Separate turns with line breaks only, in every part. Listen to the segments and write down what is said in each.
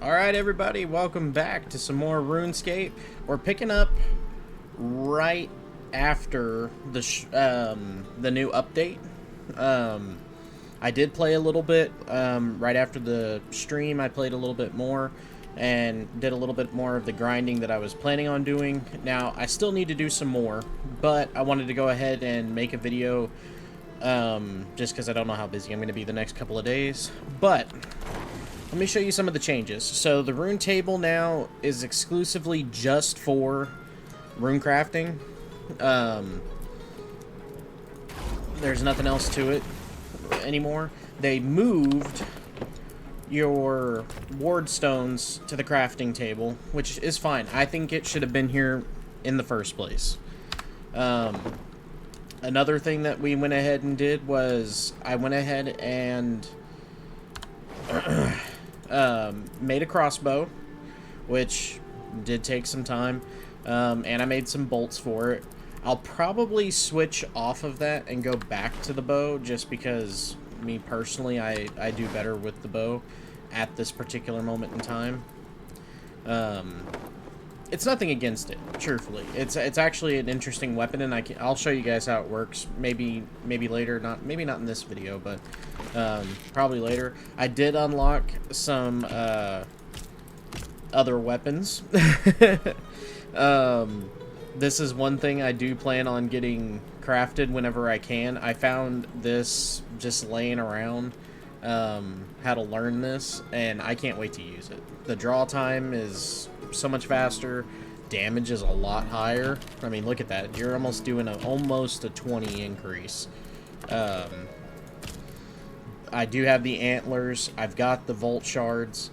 Alright everybody, welcome back to some more Runescape. We're picking up right after the new update. I did play a little bit right after the stream. I played a little bit more and did a little bit more of the grinding that I was planning on doing. Now, I still need to do some more, but I wanted to go ahead and make a video just because I don't know how busy I'm going to be the next couple of days. But let me show you some of the changes. So the rune table now is exclusively just for rune crafting. There's nothing else to it anymore. They moved your ward stones to the crafting table, which is fine. I think it should have been here in the first place. Another thing that we went ahead and did was I went ahead and made a crossbow, which did take some time, and I made some bolts for it. I'll probably switch off of that and go back to the bow, just because me personally, I do better with the bow at this particular moment in time. It's nothing against it, truthfully. It's actually an interesting weapon, and I'll show you guys how it works. Maybe later, maybe not in this video, but probably later. I did unlock some other weapons. This is one thing I do plan on getting crafted whenever I can. I found this just laying around, how to learn this, and I can't wait to use it. The draw time is so much faster. Damage is a lot higher. I mean, look at that. You're almost doing almost a 20 increase. I do have the antlers. I've got the Volt Shards.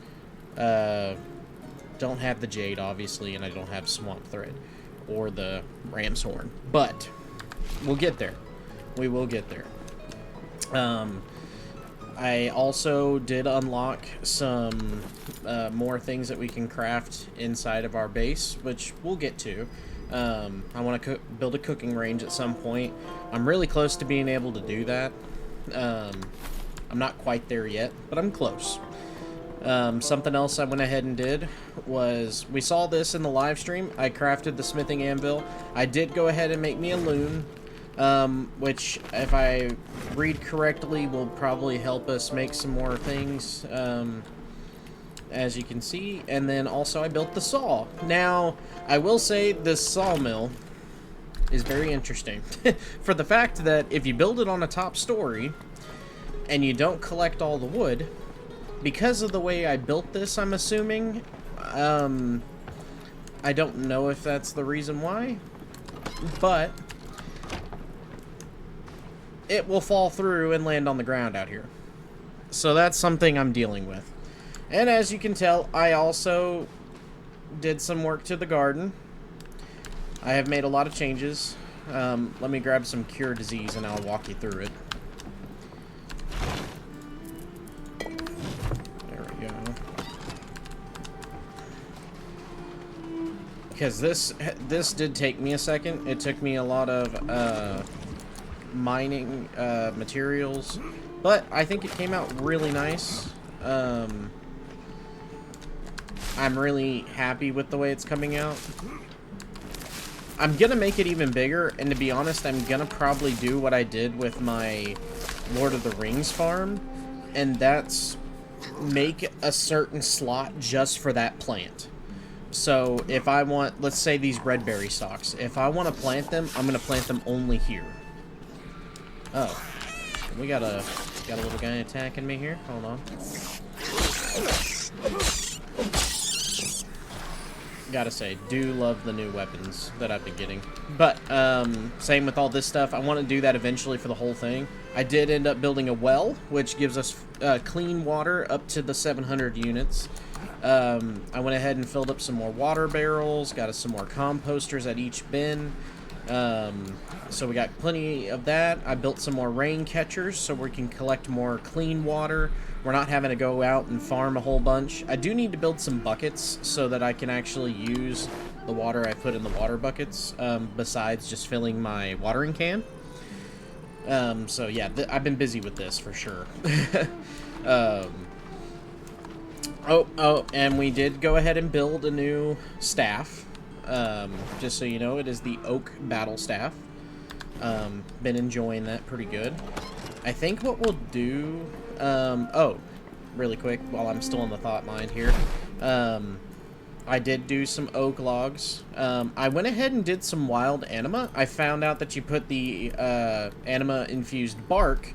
Don't have the Jade, obviously, and I don't have Swamp Thread or the Ram's Horn. But we'll get there. We will get there. I also did unlock some more things that we can craft inside of our base, which we'll get to. I want to build a cooking range at some point. I'm really close to being able to do that. I'm not quite there yet, but I'm close. Something else I went ahead and did was, we saw this in the live stream. I crafted the smithing anvil. I did go ahead and make me a loom, which, if I read correctly, will probably help us make some more things, as you can see. And then also I built the saw. Now, I will say this sawmill is very interesting for the fact that if you build it on a top story and you don't collect all the wood, because of the way I built this, I'm assuming, I don't know if that's the reason why, but it will fall through and land on the ground out here. So that's something I'm dealing with. And as you can tell, I also did some work to the garden. I have made a lot of changes. Let me grab some Cure Disease and I'll walk you through it. There we go. Because this did take me a second. It took me a lot of mining materials, but I think it came out really nice. I'm really happy with the way it's coming out. I'm gonna make it even bigger, and to be honest, I'm gonna probably do what I did with my Lord of the Rings farm, and that's make a certain slot just for that plant. So if I want, let's say these red berry stalks, if I want to plant them, I'm gonna plant them only here. Oh, we got a little guy attacking me here. Hold on. Gotta say, do love the new weapons that I've been getting. But same with all this stuff. I want to do that eventually for the whole thing. I did end up building a well, which gives us clean water up to the 700 units. I went ahead and filled up some more water barrels. Got us some more composters at each bin. So we got plenty of that. I built some more rain catchers so we can collect more clean water. We're not having to go out and farm a whole bunch. I do need to build some buckets so that I can actually use the water I put in the water buckets, besides just filling my watering can. So yeah, I've been busy with this for sure. Oh, and we did go ahead and build a new staff. Just so you know, it is the oak battle staff. Been enjoying that pretty good. I think what we'll do... oh, really quick, while I'm still in the thought mind here. I did do some oak logs. I went ahead and did some wild anima. I found out that you put the anima-infused bark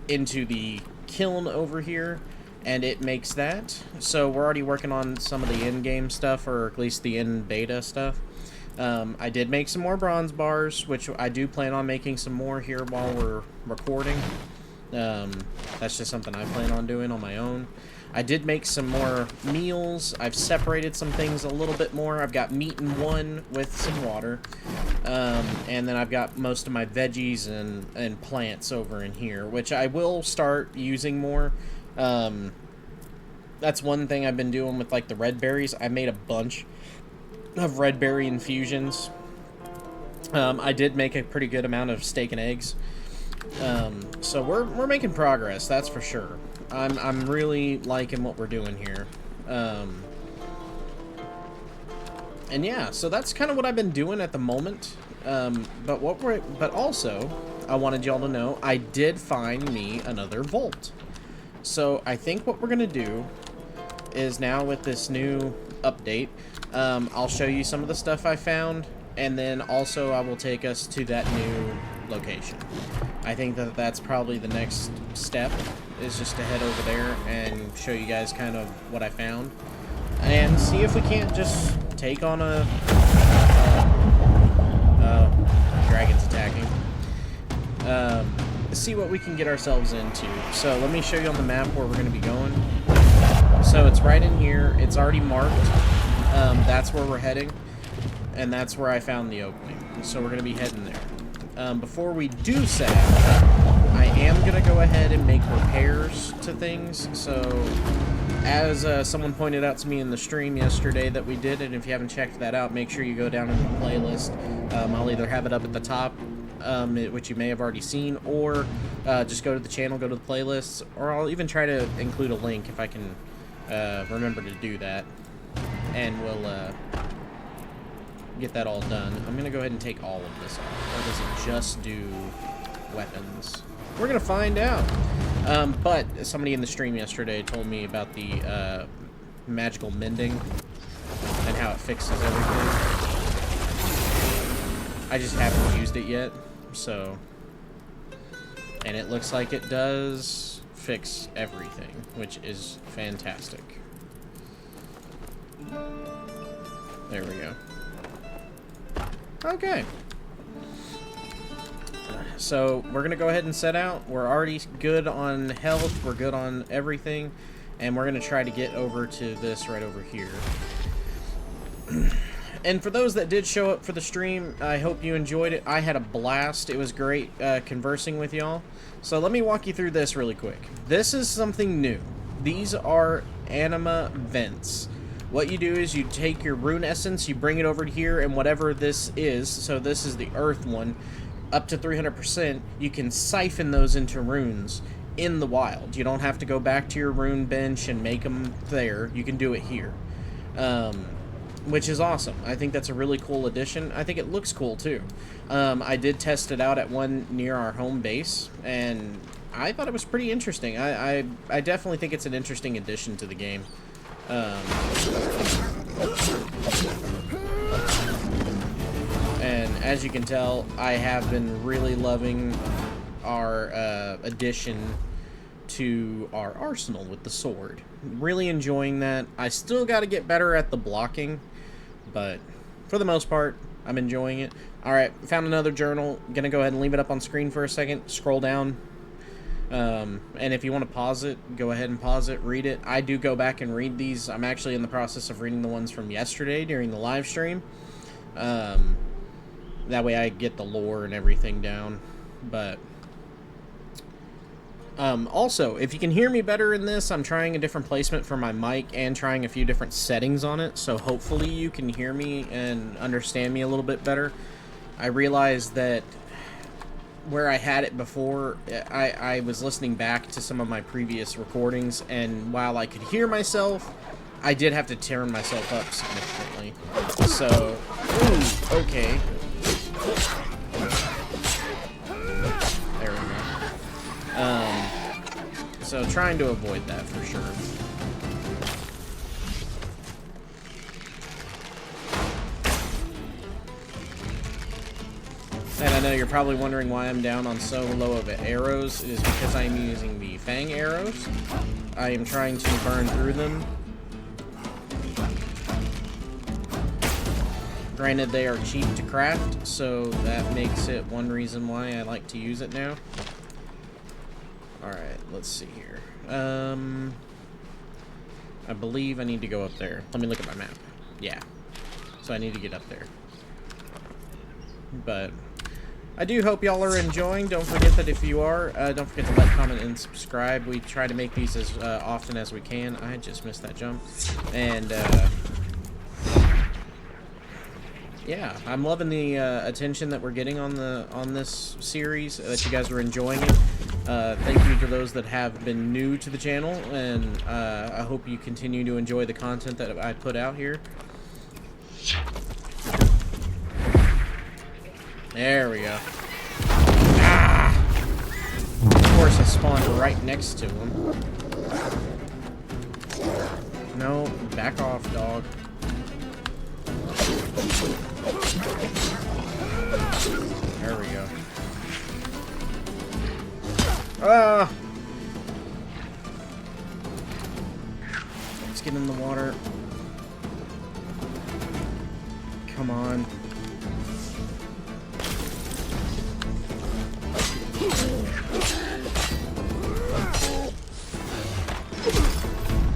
into the kiln over here, and it makes that. So we're already working on some of the in-game stuff, or at least the in-beta stuff. I did make some more bronze bars, which I do plan on making some more here while we're recording. That's just something I plan on doing on my own. I did make some more meals. I've separated some things a little bit more. I've got meat in one with some water. And then I've got most of my veggies and plants over in here, which I will start using more. That's one thing I've been doing with, like, the red berries. I made a bunch of red berry infusions. I did make a pretty good amount of steak and eggs. So we're making progress, that's for sure. I'm really liking what we're doing here. And yeah, so that's kind of what I've been doing at the moment. But also, I wanted y'all to know I did find me another vault. So I think what we're gonna do is, now with this new update, I'll show you some of the stuff I found, and then also I will take us to that new location. I think that that's probably the next step, is just to head over there and show you guys kind of what I found, and see if we can't just take on a... dragon's attacking. See what we can get ourselves into. So let me show you on the map where we're going to be going. So it's right in here. It's already marked. That's where we're heading, and that's where I found the opening. So we're going to be heading there. Before we do set out, I am going to go ahead and make repairs to things. So as someone pointed out to me in the stream yesterday that we did, and if you haven't checked that out, make sure you go down into the playlist. I'll either have it up at the top, which you may have already seen, or just go to the channel, go to the playlists, or I'll even try to include a link if I can remember to do that, and we'll get that all done. I'm going to go ahead and take all of this off, or does it just do weapons? We're going to find out. But somebody in the stream yesterday told me about the magical mending and how it fixes everything. I just haven't used it yet, so... And it looks like it does fix everything, which is fantastic. There we go. Okay. So, we're going to go ahead and set out. We're already good on health, we're good on everything, and we're going to try to get over to this right over here. And for those that did show up for the stream, I hope you enjoyed it. I had a blast. It was great conversing with y'all. So let me walk you through this really quick. This is something new. These are anima vents. What you do is you take your rune essence, you bring it over to here, and whatever this is, so this is the earth one, up to 300%, you can siphon those into runes in the wild. You don't have to go back to your rune bench and make them there. You can do it here. Which is awesome. I think that's a really cool addition. I think it looks cool too. I did test it out at one near our home base, and I thought it was pretty interesting. I definitely think it's an interesting addition to the game. And as you can tell, I have been really loving our addition to our arsenal with the sword. Really enjoying that. I still got to get better at the blocking, but for the most part, I'm enjoying it. Alright, found another journal. Gonna go ahead and leave it up on screen for a second. Scroll down. And if you want to pause it, go ahead and pause it, read it. I do go back and read these. I'm actually in the process of reading the ones from yesterday during the live stream. That way I get the lore and everything down. But also, if you can hear me better in this, I'm trying a different placement for my mic and trying a few different settings on it, so hopefully you can hear me and understand me a little bit better. I realize that where I had it before, I was listening back to some of my previous recordings, and while I could hear myself, I did have to turn myself up significantly. So, ooh, okay. There we go. So trying to avoid that for sure. And I know you're probably wondering why I'm down on so low of arrows. It is because I am using the Fang arrows. I am trying to burn through them. Granted, they are cheap to craft, so that makes it one reason why I like to use it now. Alright, let's see here. I believe I need to go up there. Let me look at my map. Yeah. So I need to get up there. But I do hope y'all are enjoying. Don't forget that if you are, don't forget to like, comment, and subscribe. We try to make these as often as we can. I just missed that jump. And, yeah, I'm loving the attention that we're getting on this series, that you guys are enjoying it. Thank you to those that have been new to the channel, and I hope you continue to enjoy the content that I put out here. There we go. Ah! Of course, I spawned right next to him. No, back off, dog. There we go. Ah! Let's get in the water. Come on.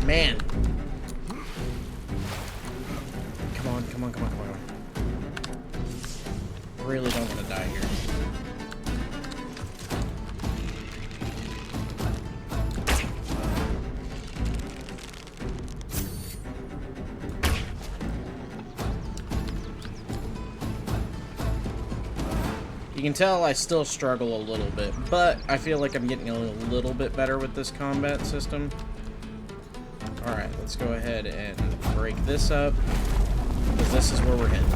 Man. Come on, come on, come on, come on. Really don't want to die here. You can tell I still struggle a little bit, but I feel like I'm getting a little bit better with this combat system. Alright, let's go ahead and break this up, because this is where we're heading.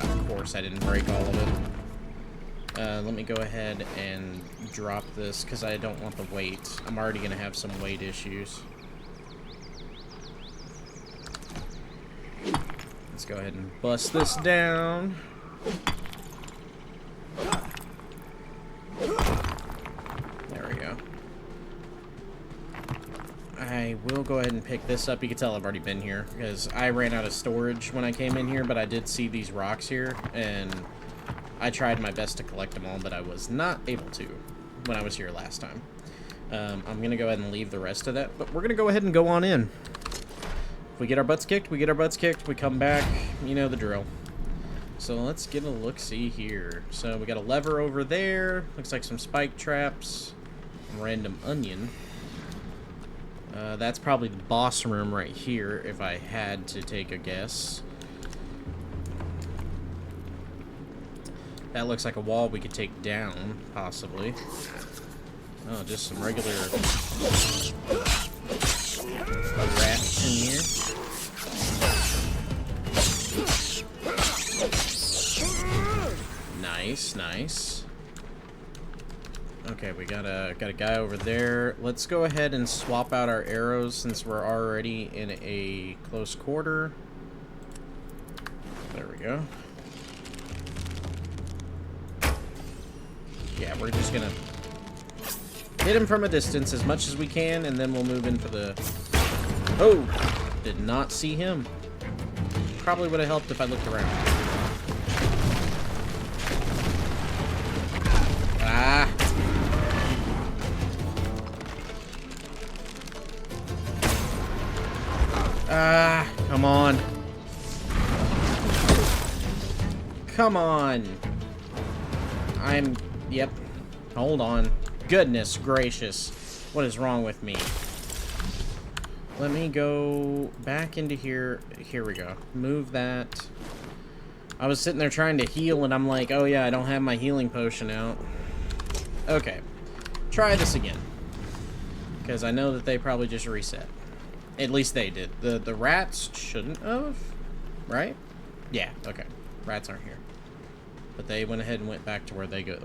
Of course I didn't break all of it. Let me go ahead and drop this, because I don't want the weight. I'm already going to have some weight issues. Let's go ahead and bust this down. There we go. I will go ahead and pick this up. You can tell I've already been here because I ran out of storage when I came in here, but I did see these rocks here, and I tried my best to collect them all, but I was not able to when I was here last time. I'm going to go ahead and leave the rest of that, but we're going to go ahead and go on in. If we get our butts kicked, we get our butts kicked. We come back. You know the drill. So let's get a look-see here. So we got a lever over there. Looks like some spike traps. Random onion. That's probably the boss room right here, if I had to take a guess. That looks like a wall we could take down, possibly. Oh, just some regular rats in here. Nice, nice. Okay, we got a guy over there. Let's go ahead and swap out our arrows since we're already in a close quarter. There we go. Yeah, we're just gonna hit him from a distance as much as we can, and then we'll move in for the... Oh! Did not see him. Probably would have helped if I looked around. Ah! Ah! Come on. Come on. Yep. Hold on. Goodness gracious. What is wrong with me? Let me go back into here. Here we go. Move that. I was sitting there trying to heal, and I'm like, oh yeah, I don't have my healing potion out. Okay. Try this again. Because I know that they probably just reset. At least they did. The rats shouldn't have, right? Yeah, okay. Rats aren't here. But they went ahead and went back to where they go.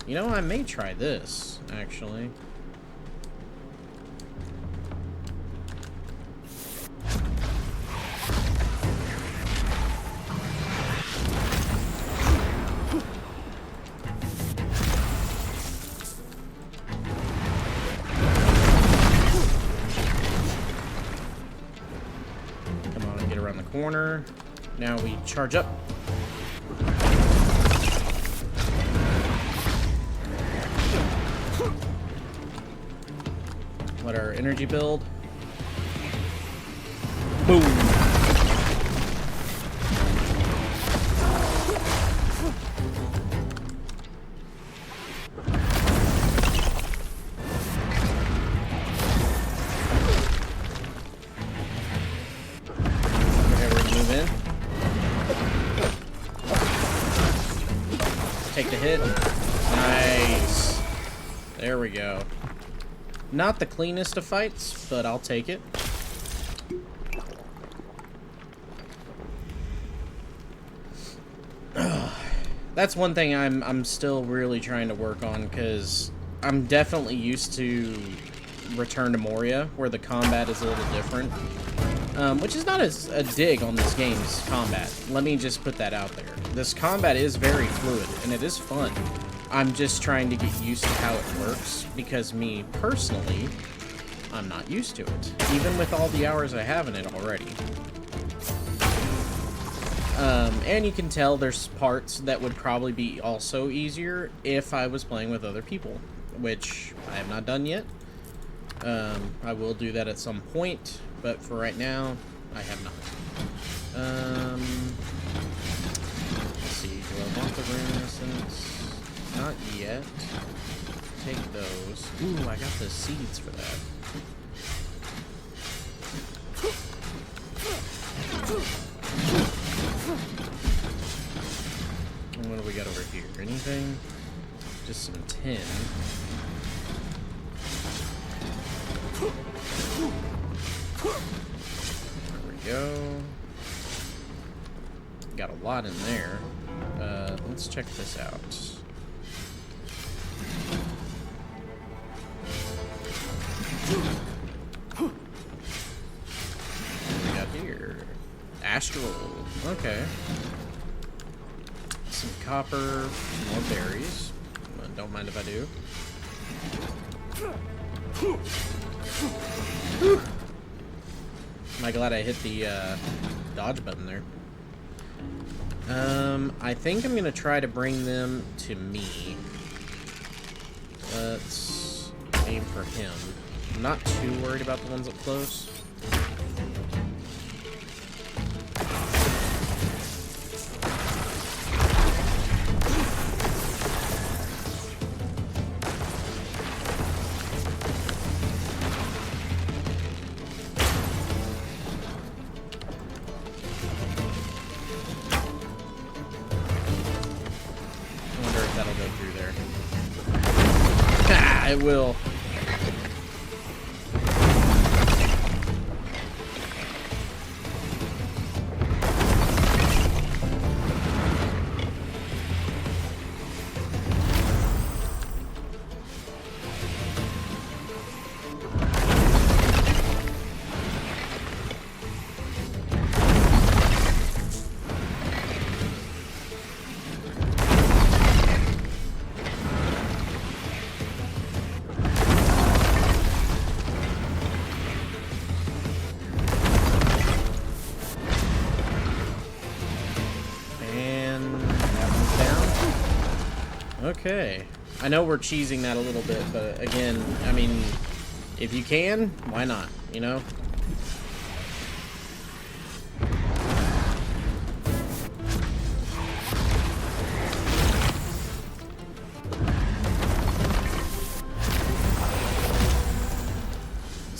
You know, I may try this, actually. Corner. Now we charge up. Let our energy build. Boom. Take the hit. Nice. There we go. Not the cleanest of fights, but I'll take it. That's one thing I'm still really trying to work on, because I'm definitely used to Return to Moria, where the combat is a little different. Which is not a dig on this game's combat. Let me just put that out there. This combat is very fluid, and it is fun. I'm just trying to get used to how it works, because me, personally, I'm not used to it. Even with all the hours I have in it already. And you can tell there's parts that would probably be also easier if I was playing with other people, which I have not done yet. I will do that at some point, but for right now, I have not. Let's see, do I want the rune essence? Not yet. Take those. Ooh, I got the seeds for that. And what do we got over here? Anything? Just some tin. There we go. Got a lot in there. Let's check this out. What do we got here? Astral. Okay. Some copper, some more berries. Don't mind if I do. Whew. Am I glad I hit the dodge button there? I think I'm gonna try to bring them to me. Let's aim for him. I'm not too worried about the ones up close. It will. Okay. I know we're cheesing that a little bit, but again, I mean, if you can, why not, you know?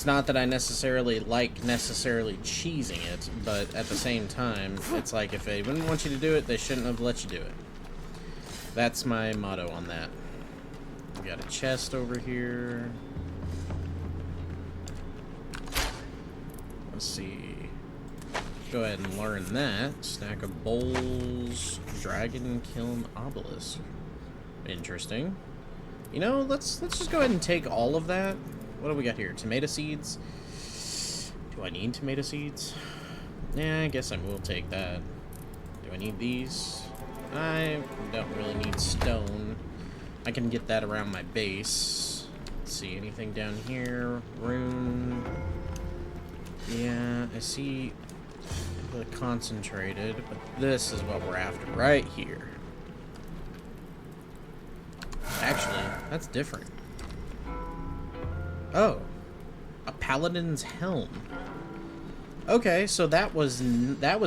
It's not that I necessarily like cheesing it, but at the same time, it's like if they wouldn't want you to do it, they shouldn't have let you do it. That's my motto on that. We got a chest over here. Let's see. Go ahead and learn that. Stack of bowls, dragon kiln obelisk. Interesting. You know, let's just go ahead and take all of that. What do we got here? Tomato seeds. Do I need tomato seeds? Yeah, I guess I will take that. Do I need these? I don't really need stone. I can get that around my base. Let's see, anything down here? Rune. Yeah, I see the concentrated, but this is what we're after right here. Actually, that's different. Oh, a paladin's helm. Okay, so that was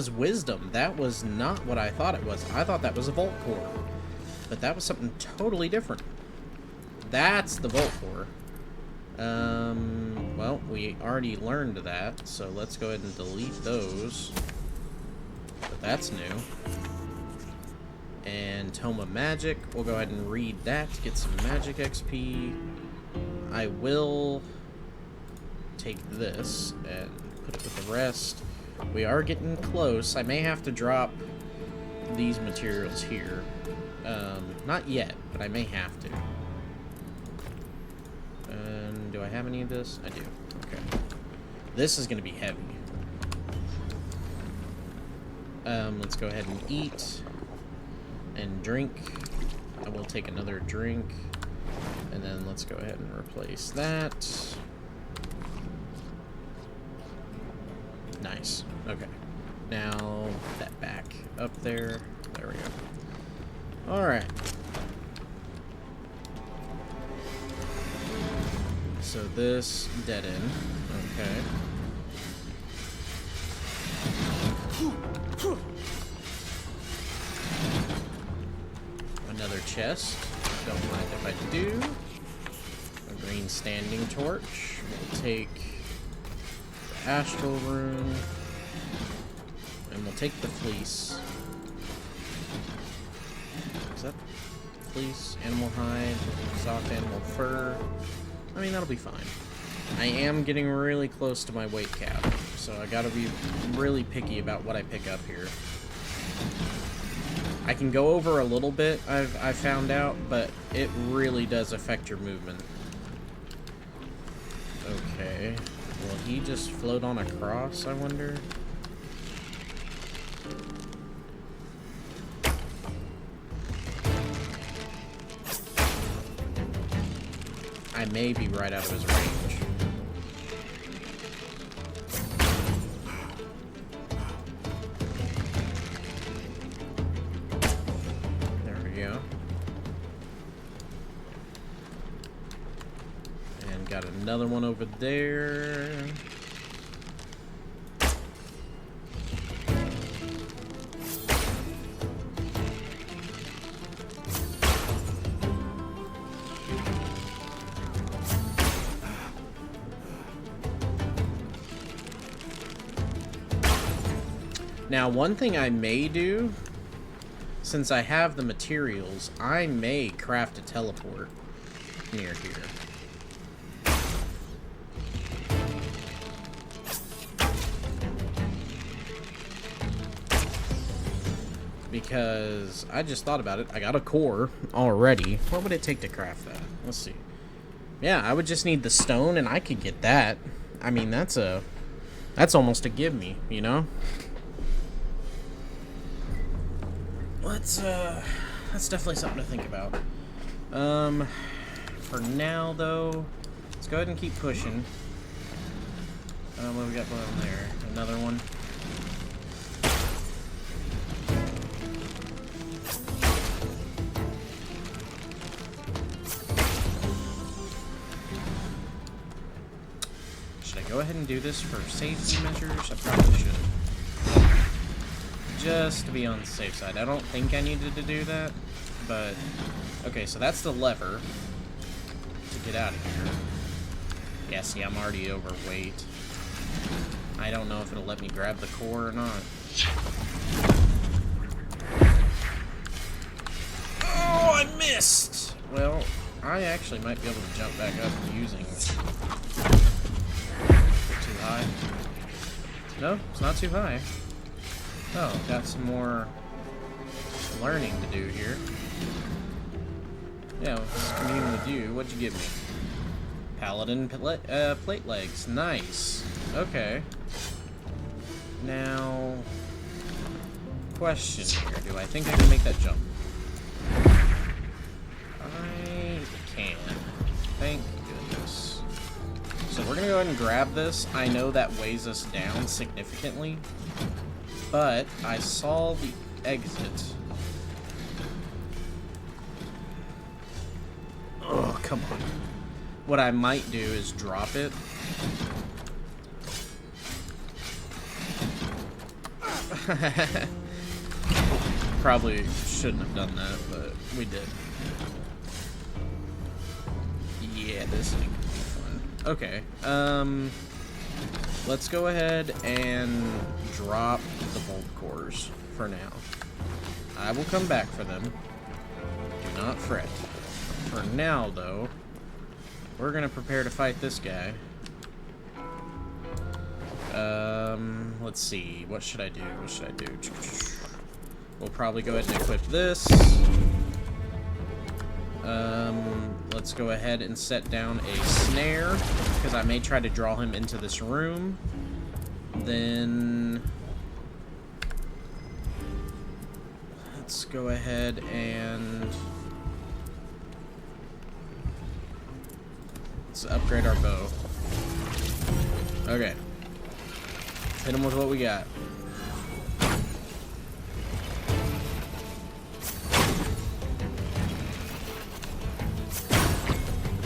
wisdom. That was not what I thought it was. I thought that was a vault core, but that was something totally different. That's the vault core. Well, we already learned that, so let's go ahead and delete those. But that's new. And Tome of Magic, we'll go ahead and read that to get some magic XP. I will take this and put it with the rest. We are getting close. I may have to drop these materials here. Not yet, but I may have to. And do I have any of this? I do. Okay. This is going to be heavy. Let's go ahead and eat and drink. I will take another drink. And then let's go ahead and replace that. Nice. Okay. Now, put that back up there. There we go. Alright. So this dead end. Okay. Another chest. Don't mind if I do. A green standing torch. We'll take the astral rune. And we'll take the fleece. Is that fleece? Animal hide. Soft animal fur. I mean, that'll be fine. I am getting really close to my weight cap, so I gotta be really picky about what I pick up here. I can go over a little bit, I've found out, but it really does affect your movement. Okay. Will he just float on across, I wonder? I may be right out of his range. There we go. And got another one over there. Now, one thing I may do, since I have the materials, I may craft a teleport near here. Because I just thought about it. I got a core already. What would it take to craft that? Let's see. Yeah, I would just need the stone and I could get that. I mean, that's almost a give me, you know? That's definitely something to think about. For now, though, let's go ahead and keep pushing. What have we got going on there? Another one. Should I go ahead and do this for safety measures? I probably should. Just to be on the safe side. I don't think I needed to do that, but okay, so that's the lever to get out of here. Yeah, see, I'm already overweight. I don't know if it'll let me grab the core or not. Oh, I missed! Well, I actually might be able to jump back up using... Too high? No, it's not too high. Oh, got some more learning to do here. Yeah, let's commune with you. What'd you give me? Paladin plate legs. Nice. Okay. Now, question here. Do I think I can make that jump? I can. Thank goodness. So we're gonna go ahead and grab this. I know that weighs us down significantly, but I saw the exit. Oh, come on. What I might do is drop it. Probably shouldn't have done that, but we did. Yeah, this thing could be fun. Okay, let's go ahead and drop the bolt cores for now. I will come back for them. Do not fret. For now, though, we're gonna prepare to fight this guy. Let's see. What should I do? What should I do? We'll probably go ahead and equip this. Let's go ahead and set down a snare, because I may try to draw him into this room. Then... let's go ahead and... let's upgrade our bow. Okay. Hit him with what we got.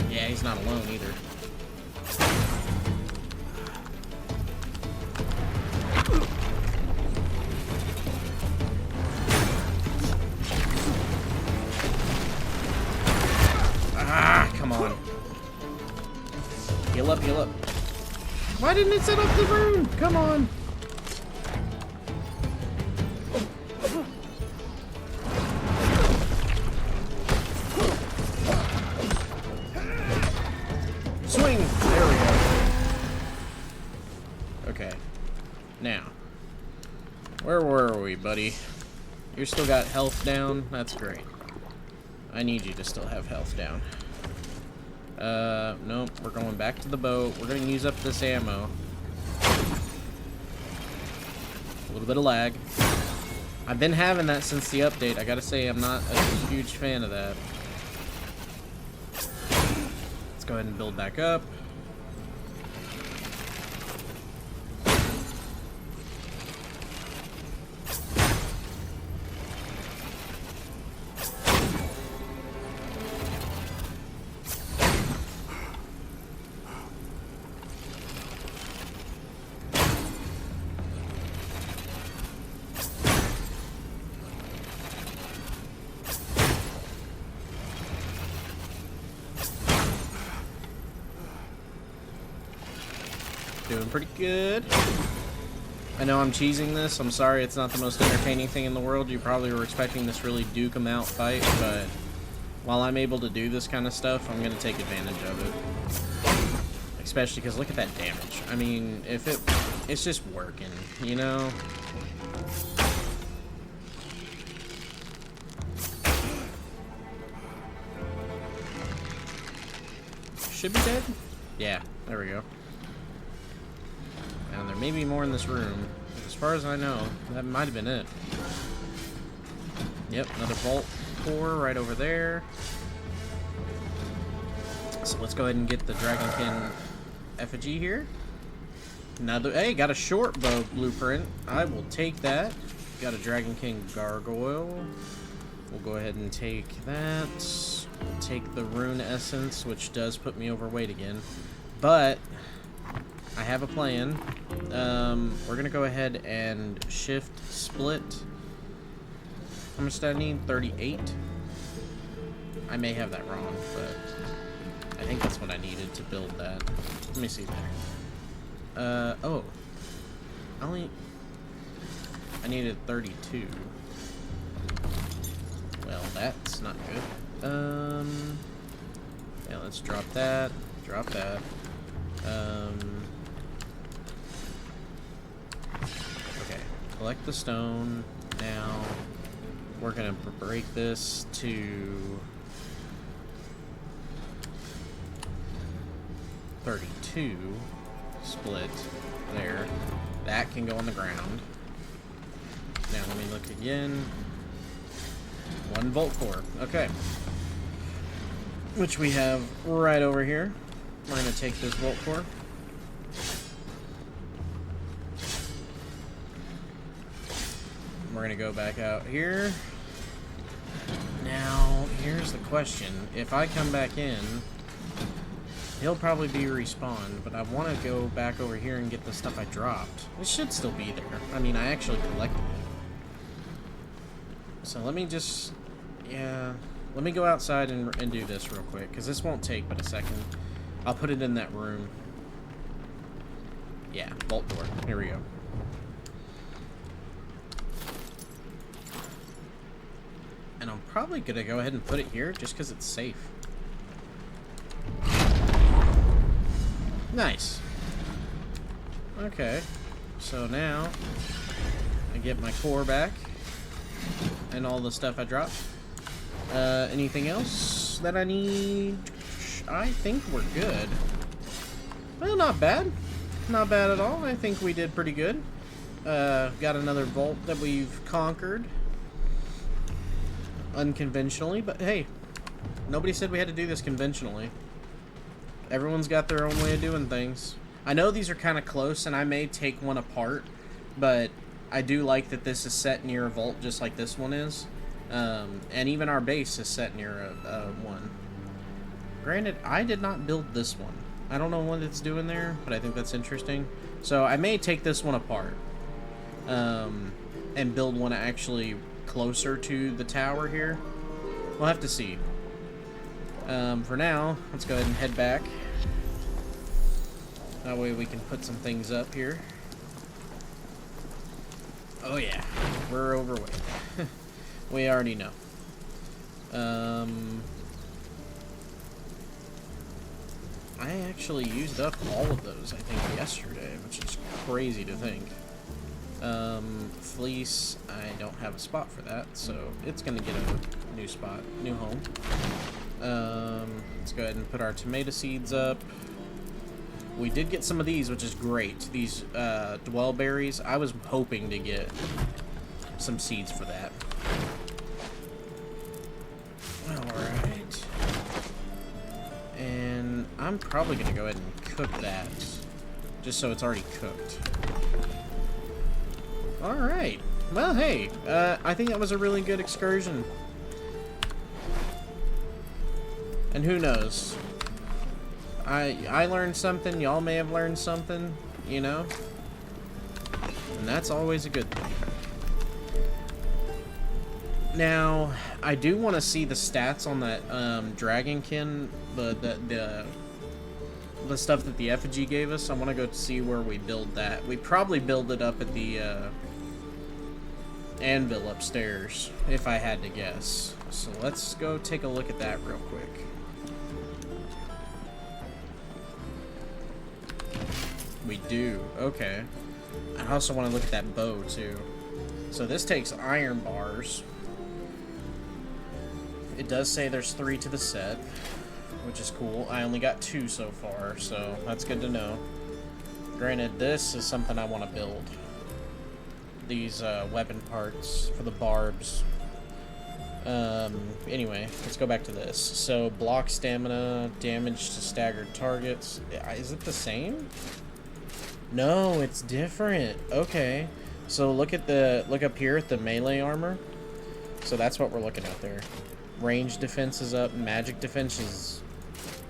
Yeah, he's not alone either. Ah, come on. Heal up, heal up. Why didn't it set up the rune? Come on. Swing! There we go. Okay. Now. Where were we, buddy? You still got health down? That's great. I need you to still have health down. Nope, we're going back to the boat. We're gonna use up this ammo. A little bit of lag. I've been having that since the update. I gotta say, I'm not a huge fan of that. Let's go ahead and build back up. Doing pretty good. I know I'm cheesing this. I'm sorry it's not the most entertaining thing in the world. You probably were expecting this really duke 'em out fight, but while I'm able to do this kind of stuff, I'm going to take advantage of it. Especially because look at that damage. I mean, if it's just working, you know? Should be dead? Yeah, there we go. And there may be more in this room. As far as I know, that might have been it. Yep, another bolt core right over there. So let's go ahead and get the Dragonkin effigy here. Another, hey, got a short bow blueprint. I will take that. Got a Dragonkin gargoyle. We'll go ahead and take that. We'll take the rune essence, which does put me overweight again. But I have a plan. We're gonna go ahead and shift split. How much do I need? 38? I may have that wrong, but I think that's what I needed to build that. Let me see there. Oh. I needed 32. Well, that's not good. Yeah, let's drop that. Drop that. Okay, collect the stone. Now, we're gonna break this to 32. Split. There. That can go on the ground. Now, let me look again. 1 volt core. Okay. Which we have right over here. We're going to take this volt core. We're going to go back out here. Now, here's the question. If I come back in, he'll probably be respawned, but I want to go back over here and get the stuff I dropped. It should still be there. I mean, I actually collected it. So let me just... Yeah... Let me go outside and do this real quick, because this won't take but a second. I'll put it in that room. Yeah, vault door. Here we go. And I'm probably going to go ahead and put it here, just because it's safe. Nice. Okay. So now, I get my core back, and all the stuff I dropped. Anything else that I need? I think we're good. Well, not bad. Not bad at all. I think we did pretty good. Got another vault that we've conquered. Unconventionally, but hey, nobody said we had to do this conventionally. Everyone's got their own way of doing things. I know these are kind of close, and I may take one apart, but I do like that this is set near a vault just like this one is. And even our base is set near one. Granted, I did not build this one. I don't know what it's doing there, but I think that's interesting. So I may take this one apart. And build one actually closer to the tower here. We'll have to see. For now, let's go ahead and head back. That way we can put some things up here. Oh yeah, we're overweight. We already know. I actually used up all of those, I think, yesterday, which is crazy to think. Fleece, I don't have a spot for that, so it's gonna get a new spot, new home. Let's go ahead and put our tomato seeds up. We did get some of these, which is great. These dwell berries, I was hoping to get some seeds for that. Alright. And I'm probably going to go ahead and cook that, just so it's already cooked. Alright. Well, hey, I think that was a really good excursion. And who knows? I learned something, y'all may have learned something, you know? And that's always a good thing. Now, I do want to see the stats on that Dragonkin, the stuff that the effigy gave us. I want to go see where we build that. We probably build it up at the anvil upstairs, if I had to guess. So let's go take a look at that real quick. We do. Okay. I also want to look at that bow, too. So this takes iron bars. It does say there's 3 to the set, which is cool. I only got 2 so far, so that's good to know. Granted, this is something I want to build. These weapon parts for the barbs. Anyway, let's go back to this. So, block stamina, damage to staggered targets. Is it the same? No, it's different. Okay. So look up here at the melee armor. So that's what we're looking at there. Range defense is up, magic defense is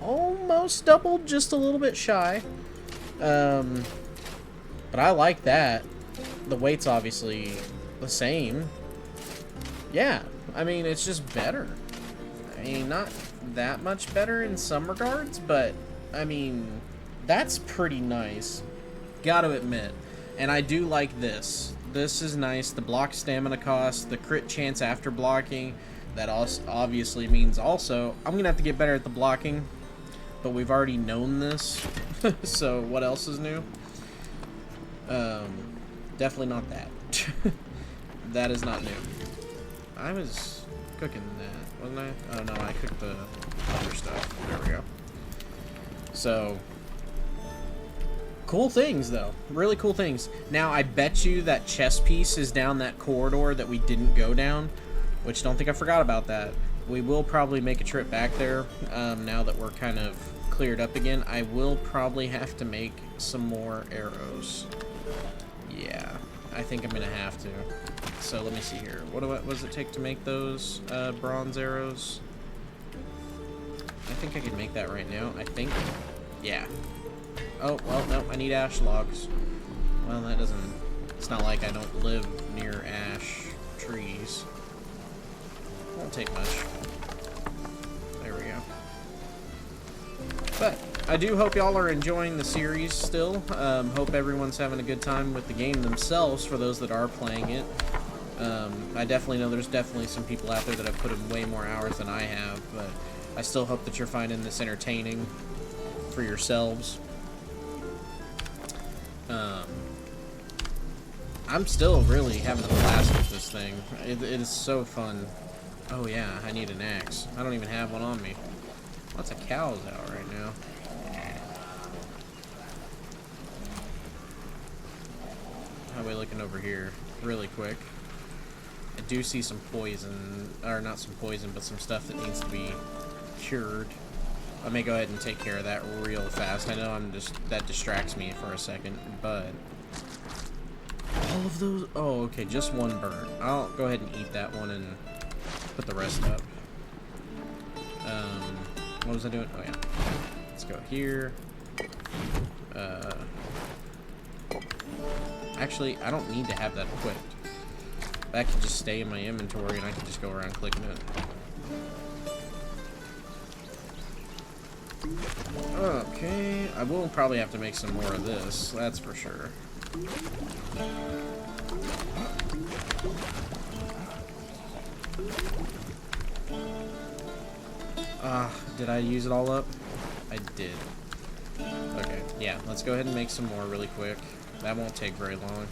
almost doubled, just a little bit shy. But I like that. The weight's obviously the same. Yeah, I mean, it's just better. I mean, not that much better in some regards, but I mean, that's pretty nice. Gotta admit. And I do like this. This is nice. The block stamina cost, the crit chance after blocking. That also obviously means also I'm gonna have to get better at the blocking, but we've already known this. So what else is new? Definitely not that. That is not new. I was cooking that, wasn't I? Oh no, I cooked the other stuff. There we go. So, cool things though. Really cool things. Now I bet you that chess piece is down that corridor that we didn't go down, which don't think I forgot about that. We will probably make a trip back there now that we're kind of cleared up again. I will probably have to make some more arrows. Yeah, I think I'm gonna have to. So let me see here. What does it take to make those bronze arrows? I think I can make that right now. I think. Yeah. Oh, well, no, I need ash logs. Well, that doesn't... It's not like I don't live near ash trees. Won't take much. There we go. But I do hope y'all are enjoying the series still. Hope everyone's having a good time with the game themselves for those that are playing it. I definitely know there's definitely some people out there that have put in way more hours than I have, but I still hope that you're finding this entertaining for yourselves. I'm still really having a blast with this thing. It is so fun. Oh yeah, I need an axe. I don't even have one on me. Lots of cows out right now. How are we looking over here? Really quick. I do see some poison, or not some poison, but some stuff that needs to be cured. I may go ahead and take care of that real fast. I know that distracts me for a second, but all of those. Oh, okay, just one burnt. I'll go ahead and eat that one and put the rest up. What was I doing? Oh yeah. Let's go here. Actually, I don't need to have that equipped. That can just stay in my inventory, and I can just go around clicking it. Okay, I will probably have to make some more of this, that's for sure. Did I use it all up? I did. Okay, yeah, let's go ahead and make some more really quick. That won't take very long.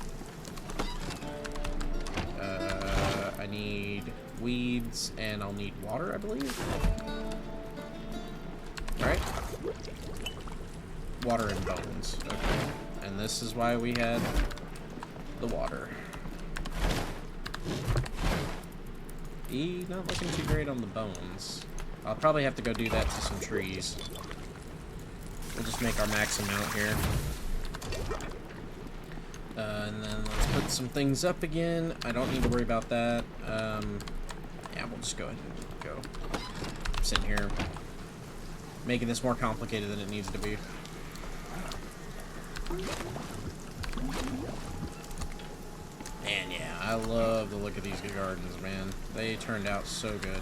I need weeds, and I'll need water, I believe. Right? Water and bones. Okay. And this is why we had the water. Not looking too great on the bones. I'll probably have to go do that to some trees. We'll just make our max amount here. And then let's put some things up again. I don't need to worry about that. Yeah, we'll just go ahead and go. I'm sitting here making this more complicated than it needs to be. Man, yeah, I love the look of these gardens, man. They turned out so good.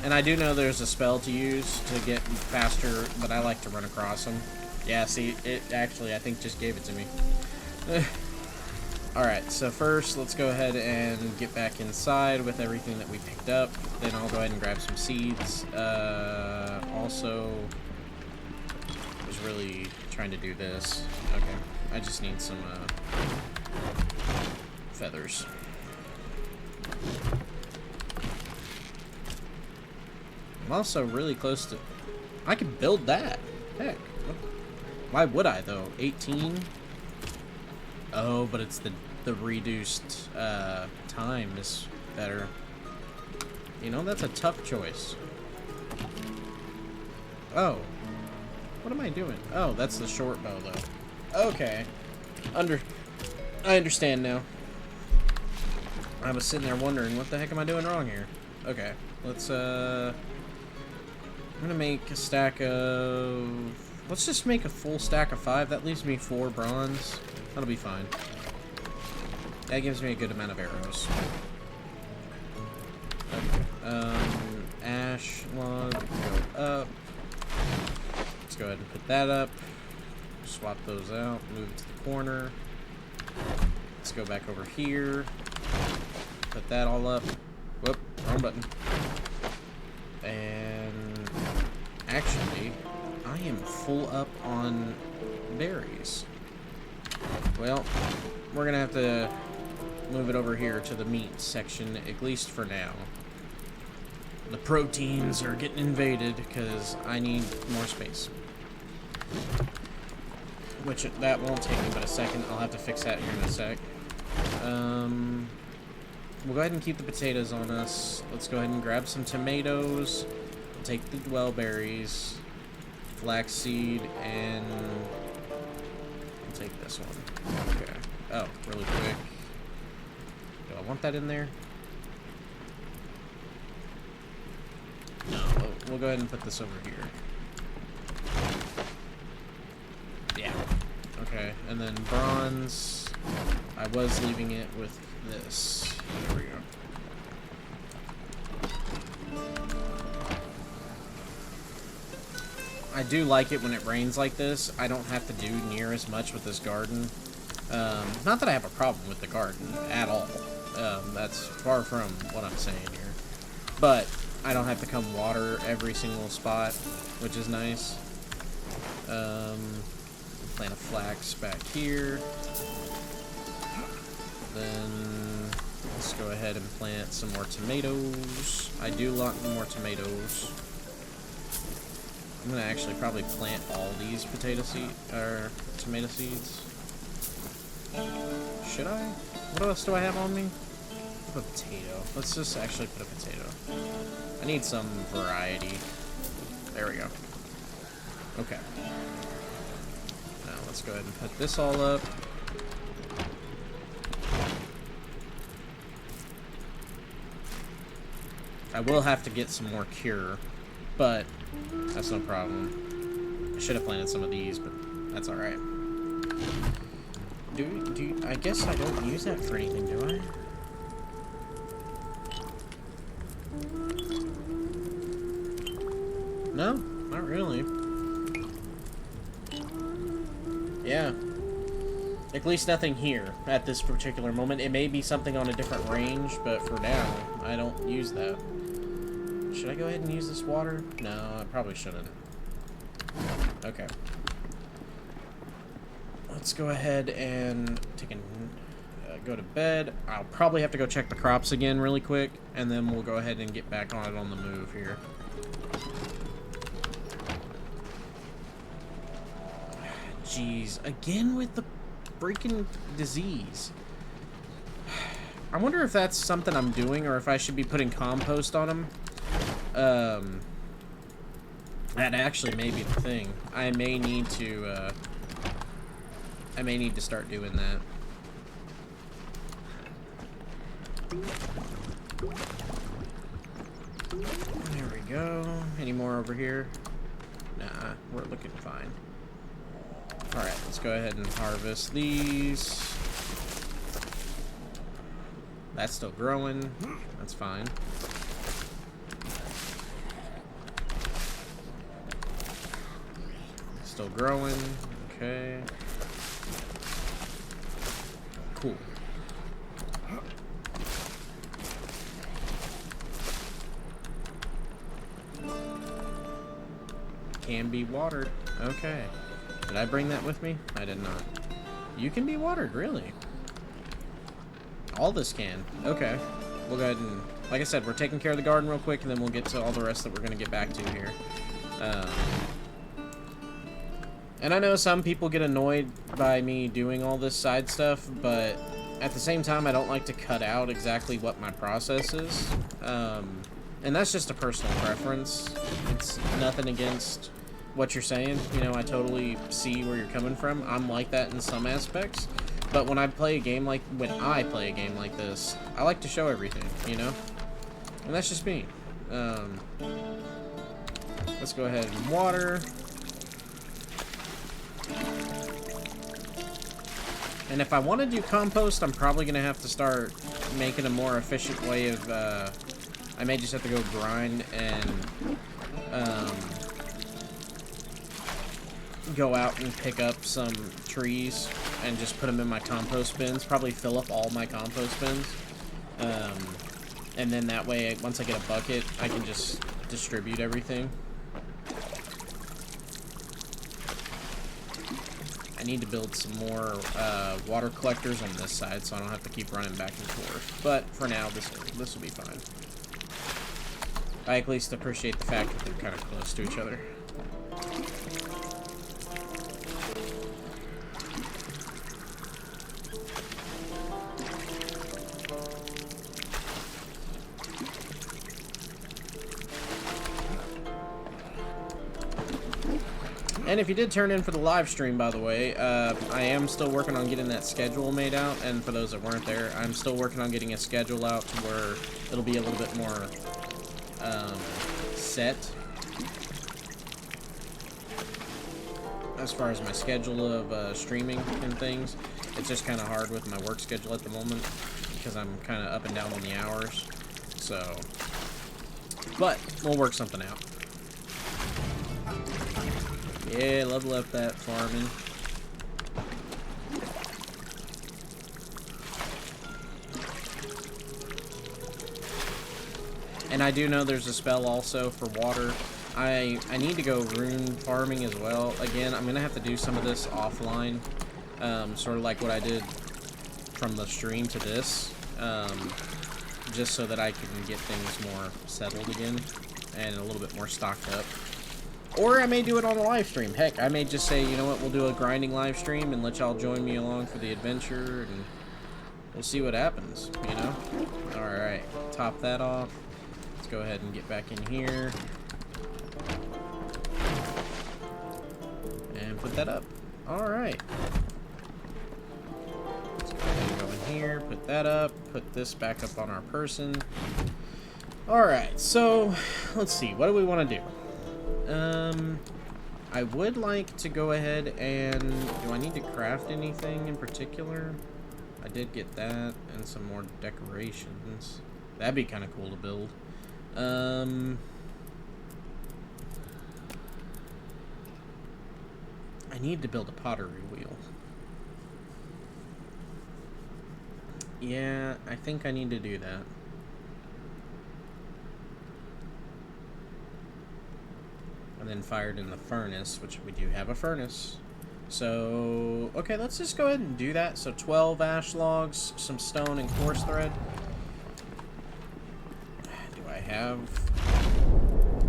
And I do know there's a spell to use to get faster, but I like to run across them. Yeah, see, it actually, I think, just gave it to me. Alright, so first, let's go ahead and get back inside with everything that we picked up. Then I'll go ahead and grab some seeds. Also, I was really trying to do this. Okay, I just need some feathers. I'm also really close to... I can build that. Heck. Why would I, though? 18? Oh, but it's the reduced time is better. You know, that's a tough choice. Oh. What am I doing? Oh, that's the short bow, though. Okay. I understand now. I was sitting there wondering, what the heck am I doing wrong here? Okay, let's, I'm gonna make a stack of... Let's just make a full stack of 5. That leaves me 4 bronze. That'll be fine. That gives me a good amount of arrows. Okay. Ash log, go up. Let's go ahead and put that up. Swap those out, move it to the corner. Let's go back over here. Put that all up. Whoop, wrong button. And actually, I am full up on berries. Well, we're gonna have to move it over here to the meat section, at least for now. The proteins are getting invaded because I need more space. Which, that won't take me but a second. I'll have to fix that here in a sec. We'll go ahead and keep the potatoes on us. Let's go ahead and grab some tomatoes. We'll take the dwell berries, flaxseed, and we'll take this one. Okay. Oh, really quick. Do I want that in there? No, we'll go ahead and put this over here. Yeah. Okay, and then bronze. I was leaving it with this. There we go. I do like it when it rains like this. I don't have to do near as much with this garden. Not that I have a problem with the garden at all. That's far from what I'm saying here. But I don't have to come water every single spot, which is nice. Plant a flax back here. Then let's go ahead and plant some more tomatoes. I do want more tomatoes. I'm gonna actually probably plant all these tomato seeds. Should I? What else do I have on me? A potato. Let's just actually put a potato. I need some variety. There we go. Okay. Now let's go ahead and put this all up. I will have to get some more cure, but that's no problem. I should have planted some of these, but that's alright. I guess I don't use that for anything, do I? No, not really. Yeah. At least nothing here at this particular moment. It may be something on a different range, but for now, I don't use that. Should I go ahead and use this water? No, I probably shouldn't. Okay. Let's go ahead and go to bed. I'll probably have to go check the crops again really quick, and then we'll go ahead and get back on it on the move here. Jeez, again with the freaking disease. I wonder if that's something I'm doing, or if I should be putting compost on them. That actually may be the thing. I may need to start doing that. There we go. Any more over here? Nah, we're looking fine. Alright, let's go ahead and harvest these. That's still growing. That's fine. Still growing. Okay. Cool. Can be watered. Okay. Did I bring that with me? I did not. You can be watered, really? All this can. Okay. We'll go ahead and... Like I said, we're taking care of the garden real quick, and then we'll get to all the rest that we're going to get back to here. And I know some people get annoyed by me doing all this side stuff, but at the same time, I don't like to cut out exactly what my process is. And that's just a personal preference. It's nothing against what you're saying. You know, I totally see where you're coming from. I'm like that in some aspects. But when I play a game like this, I like to show everything, you know? And that's just me. Let's go ahead and water. And if I want to do compost, I'm probably going to have to start making a more efficient way of, I may just have to go grind and, go out and pick up some trees and just put them in my compost bins. Probably fill up all my compost bins. And then that way, once I get a bucket, I can just distribute everything. I need to build some more water collectors on this side so I don't have to keep running back and forth. But for now, this will be fine. I at least appreciate the fact that they're kind of close to each other. And if you did turn in for the live stream, by the way, I am still working on getting that schedule made out. And for those that weren't there, I'm still working on getting a schedule out to where it'll be a little bit more set as far as my schedule of streaming and things. It's just kind of hard with my work schedule at the moment because I'm kind of up and down on the hours. So, but we'll work something out. Yeah, level up that farming. And I do know there's a spell also for water. I need to go rune farming as well. Again, I'm going to have to do some of this offline. Sort of like what I did from the stream to this. Just so that I can get things more settled again. And a little bit more stocked up. Or I may do it on a live stream. Heck, I may just say, you know what, we'll do a grinding live stream and let y'all join me along for the adventure, and we'll see what happens, you know? Alright, top that off. Let's go ahead and get back in here. And put that up. Alright. Let's go ahead and go in here, put that up, put this back up on our person. Alright, so, let's see, what do we want to do? I would like to go ahead and... Do I need to craft anything in particular? I did get that and some more decorations. That'd be kind of cool to build. I need to build a pottery wheel. Yeah, I think I need to do that. And then fired in the furnace, which we do have a furnace. So, okay, let's just go ahead and do that. So 12 ash logs, some stone and coarse thread. Do I have...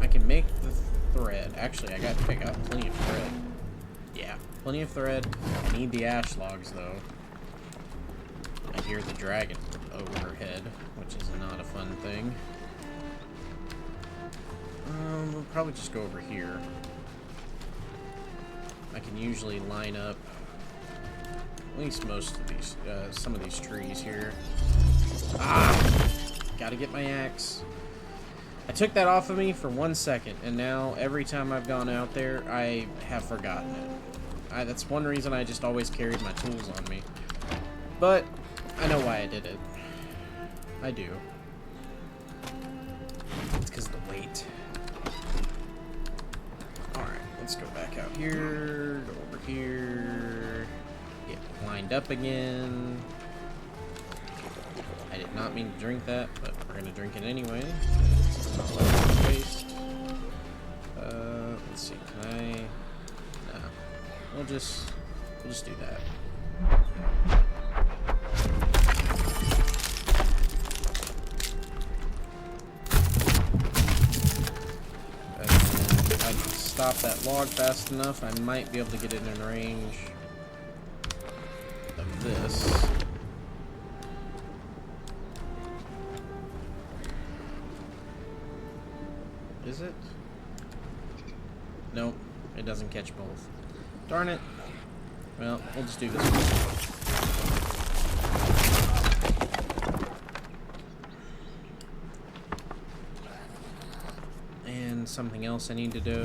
I can make the thread. Actually, I got plenty of thread. Yeah, plenty of thread. I need the ash logs, though. I hear the dragon overhead, which is not a fun thing. We'll probably just go over here. I can usually line up at least most of these, some of these trees here. Ah! Gotta get my axe. I took that off of me for 1 second, and now every time I've gone out there, I have forgotten it. That's one reason I just always carried my tools on me. But I know why I did it. I do. It's because of the weight. Let's go back out here, go over here, get lined up again. I did not mean to drink that, but we're going to drink it anyway. It's not like waste. Let's see, can I... No. We'll just do that. Stop that log fast enough, I might be able to get it in range of this. Is it? Nope, it doesn't catch both. Darn it. Well, we'll just do this one. And something else I need to do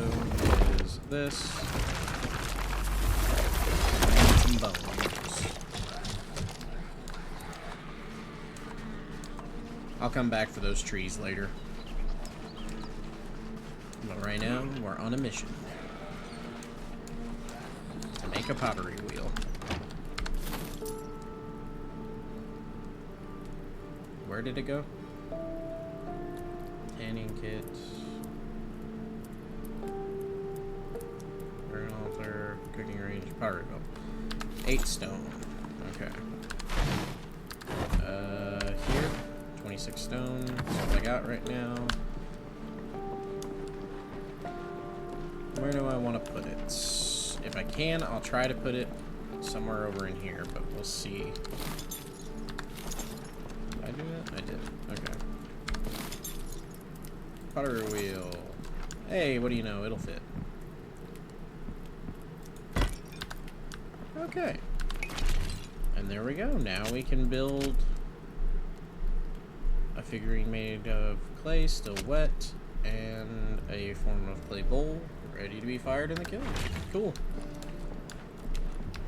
is this. And some bones. I'll come back for those trees later. But right now, we're on a mission. To make a pottery wheel. Where did it go? Tanning kit. Burn altar. Cooking range. Pottery wheel. 8 stone. Okay. Here. 26 stone. That's what I got right now. Where do I want to put it? If I can, I'll try to put it somewhere over in here, but we'll see. Did I do that? I did. Okay. Pottery wheel. Hey, what do you know? It'll fit. Okay. And there we go. Now we can build a figurine made of clay, still wet, and a form of clay bowl ready to be fired in the kiln. Cool.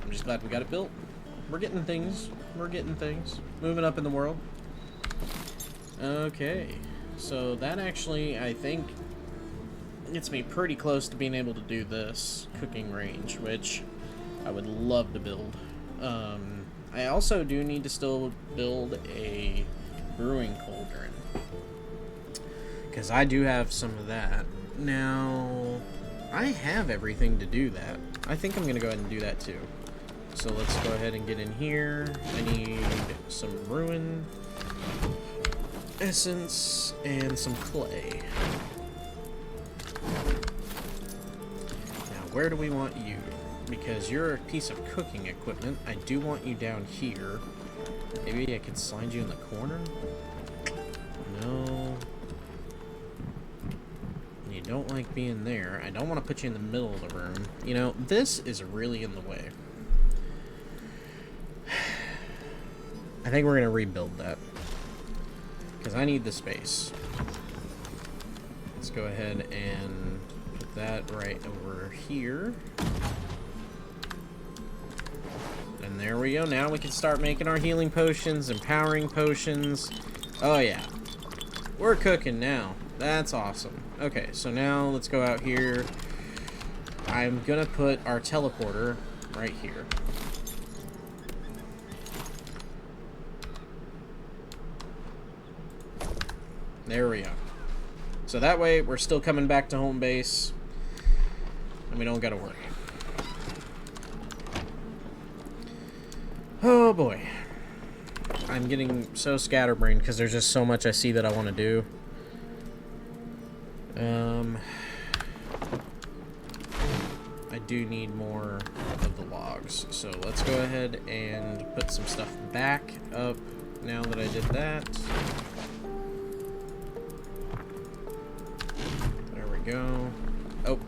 I'm just glad we got it built. We're getting things. We're getting things. Moving up in the world. Okay. So that actually, I think, gets me pretty close to being able to do this cooking range, which I would love to build. I also do need to still build a brewing cauldron, because I do have some of that. Now, I have everything to do that. I think I'm going to go ahead and do that too. So let's go ahead and get in here. I need some ruin essence and some clay. Now, where do we want you? Because you're a piece of cooking equipment. I do want you down here. Maybe I could slide you in the corner? No. You don't like being there. I don't want to put you in the middle of the room. You know, this is really in the way. I think we're going to rebuild that, because I need the space. Let's go ahead and put that right over here. And there we go. Now we can start making our healing potions, empowering potions. Oh yeah. We're cooking now. That's awesome. Okay, so now let's go out here. I'm gonna put our teleporter right here. There we go. So that way we're still coming back to home base and we don't gotta worry. Oh boy. I'm getting so scatterbrained because there's just so much I see that I want to do. I do need more of the logs. So let's go ahead and put some stuff back up now that I did that. There we go. Oh,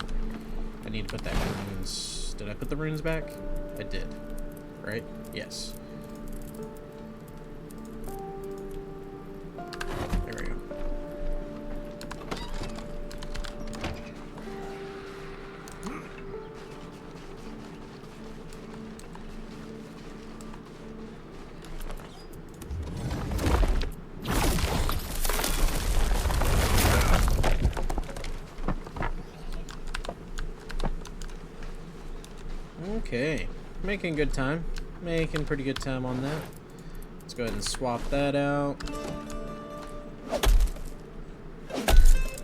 I need to put that runes. Did I put the runes back? I did. Right? Yes. There we go. Okay. Making good time. Making pretty good time on that. Let's go ahead and swap that out.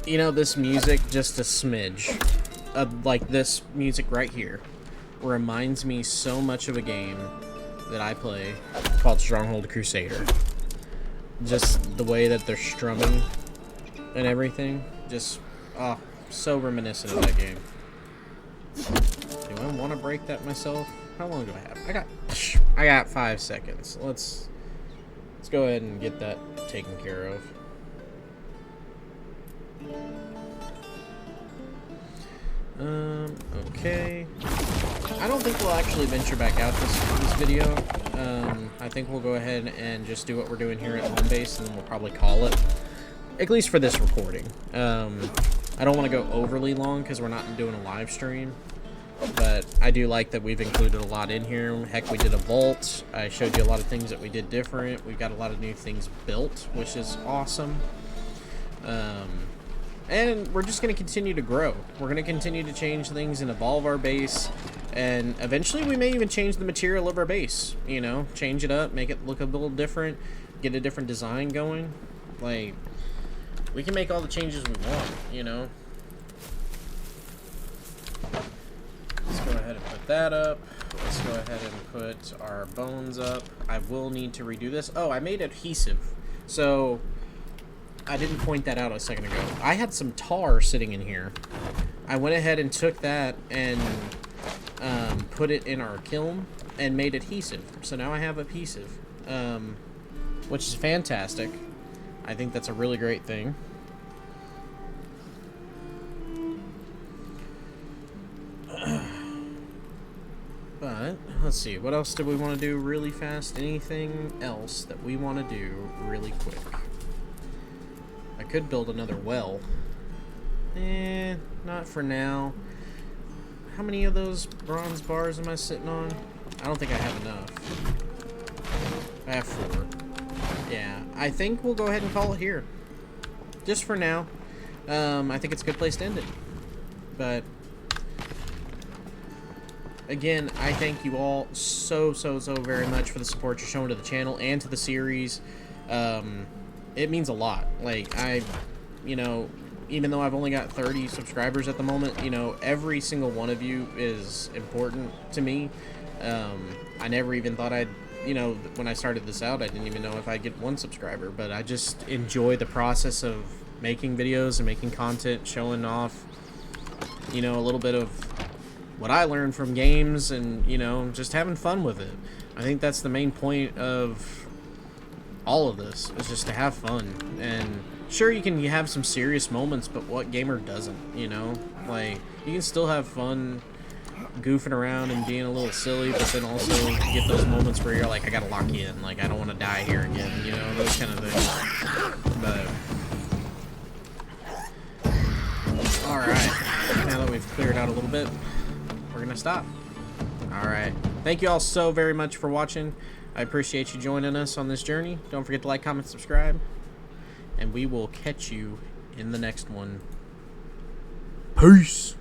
You know, this music, just a smidge. Like this music right here reminds me so much of a game that I play called Stronghold Crusader. Just the way that they're strumming and everything. Just, oh, so reminiscent of that game. Do I want to break that myself? How long do I have? I got 5 seconds. Let's go ahead and get that taken care of. Okay. I don't think we'll actually venture back out this video. I think we'll go ahead and just do what we're doing here at home base, and then we'll probably call it. At least for this recording. I don't want to go overly long because we're not doing a live stream. But I do like that we've included a lot in here. Heck, we did a vault. I showed you a lot of things that we did different. We've got a lot of new things built, which is awesome. And we're just going to continue to grow. We're going to continue to change things and evolve our base. And eventually we may even change the material of our base. You know, change it up, make it look a little different, get a different design going. Like, we can make all the changes we want, you know. Let's go ahead and put that up. Let's go ahead and put our bones up. I will need to redo this. Oh, I made adhesive. So, I didn't point that out a second ago. I had some tar sitting in here. I went ahead and took that and put it in our kiln and made adhesive. So now I have adhesive, which is fantastic. I think that's a really great thing. But, let's see, what else do we want to do really fast? Anything else that we want to do really quick? I could build another well. Not for now. How many of those bronze bars am I sitting on? I don't think I have enough. I have 4. Yeah, I think we'll go ahead and call it here. Just for now. I think it's a good place to end it. But again, I thank you all so very much for the support you're showing to the channel and to the series. It means a lot. Like, you know, even though I've only got 30 subscribers at the moment, you know, every single one of you is important to me. I never even thought I'd, you know, when I started this out, I didn't even know if I'd get 1 subscriber, but I just enjoy the process of making videos and making content, showing off, you know, a little bit of what I learned from games and, you know, just having fun with it. I think that's the main point of all of this, is just to have fun. And sure, you can have some serious moments, but what gamer doesn't, you know? Like, you can still have fun goofing around and being a little silly, but then also get those moments where you're like, I gotta lock in, like, I don't want to die here again, you know, those kind of things. But alright, now that we've cleared out a little bit, we're gonna stop. Alright, thank you all so very much for watching. I appreciate you joining us on this journey. Don't forget to like, comment, subscribe, and we will catch you in the next one. Peace.